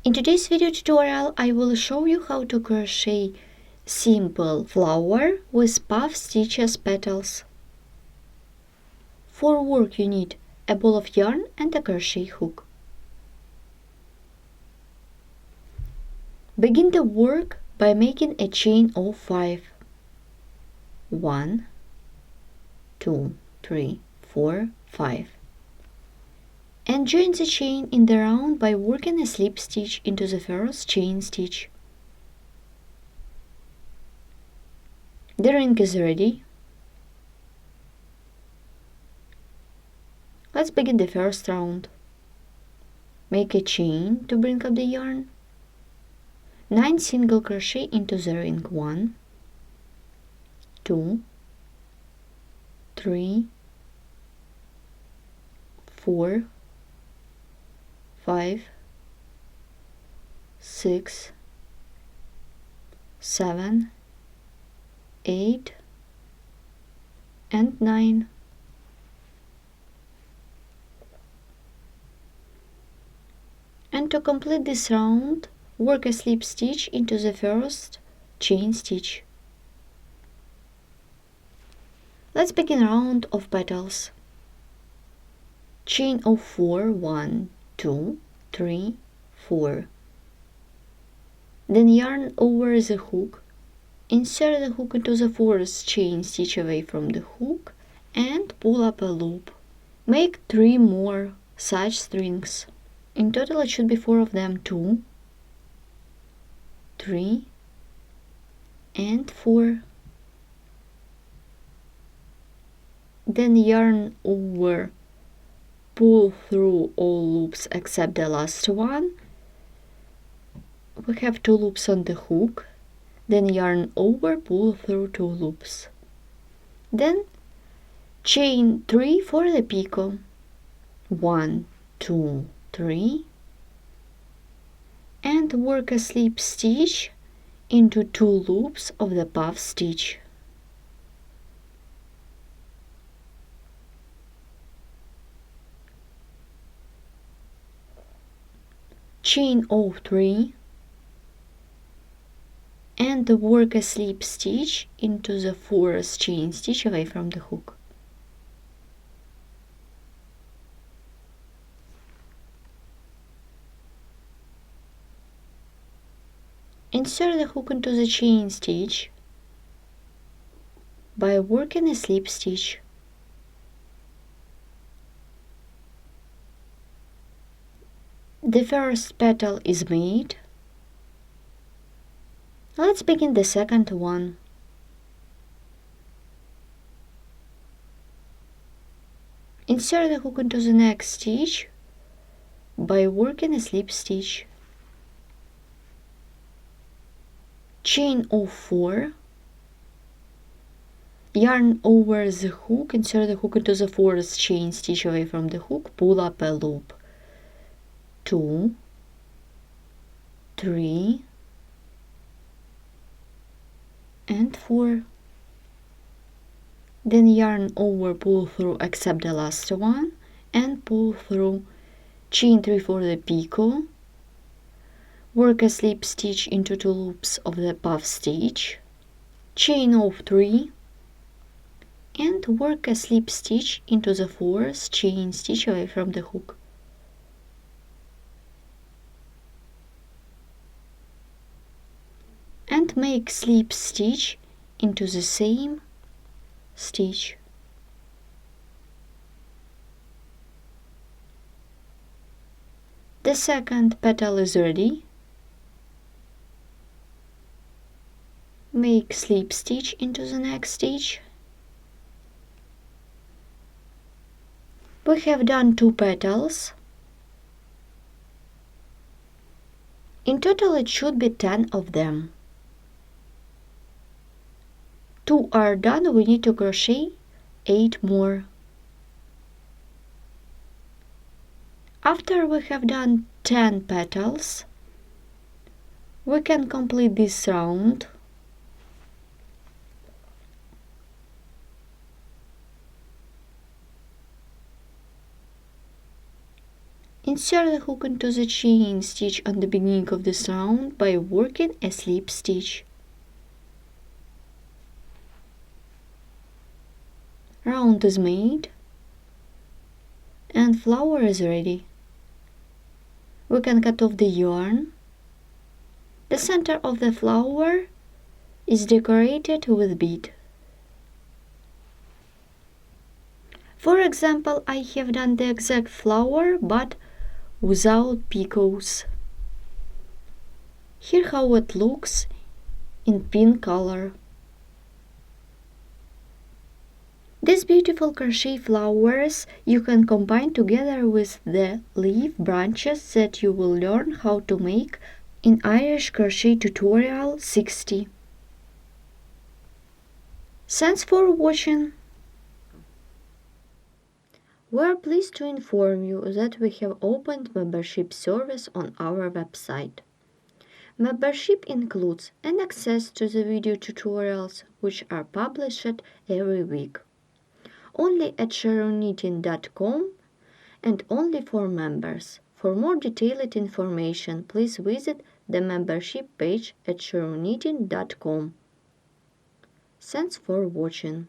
In today's video tutorial, I will show you how to crochet simple flower with puff stitches petals. For work you need a ball of yarn and a crochet hook. Begin the work by making a chain of 5. 1, 2, 3, 4, 5. And join the chain in the round by working a slip stitch into the first chain stitch. The ring is ready. Let's begin the first round. Make a chain to bring up the yarn. 9 single crochet into the ring. 1, 2, 3, 4, 5, 6, 7, 8, and 9. And to complete this round, work a slip stitch into the first chain stitch. Let's begin a round of petals. Chain of 4, 1, 2, 3, 4. Then yarn over the hook. Insert the hook into the first chain stitch away from the hook and pull up a loop. Make 3 more such strings. In total it should be 4 of them. 2, 3, and 4. Then yarn over, pull through all loops except the last one. We have 2 loops on the hook. Then yarn over, pull through 2 loops. Then chain 3 for the picot. 1, 2, 3. And work a slip stitch into 2 loops of the puff stitch. Chain of 3 and work a slip stitch into the first chain stitch away from the hook. Insert the hook into the chain stitch by working a slip stitch. The first petal is made. Let's begin the second one. Insert the hook into the next stitch by working a slip stitch. Chain of 4. Yarn over the hook, insert the hook into the first chain stitch away from the hook, pull up a loop. 2, 3, and 4. Then yarn over, pull through except the last one, and pull through. Chain 3 for the picot. Work a slip stitch into 2 loops of the puff stitch. Chain of 3 and work a slip stitch into the first chain stitch away from the hook. And make slip stitch into the same stitch. The second petal is ready. Make slip stitch into the next stitch. We have done 2 petals. In total it should be 10 of them. 2 are done, we need to crochet 8 more. After we have done 10 petals, we can complete this round. Insert the hook into the chain stitch on the beginning of this round by working a slip stitch. Round is made and flower is ready. We can cut off the yarn. The center of the flower is decorated with bead. For example, I have done the exact flower but without picots. Here how it looks in pink color. These beautiful crochet flowers you can combine together with the leaf branches that you will learn how to make in Irish Crochet Tutorial 60. Thanks for watching. We are pleased to inform you that we have opened membership service on our website. Membership includes an access to the video tutorials which are published every week. Only at SharonKnitting.com and only for members. For more detailed information, please visit the membership page at SharonKnitting.com. Thanks for watching.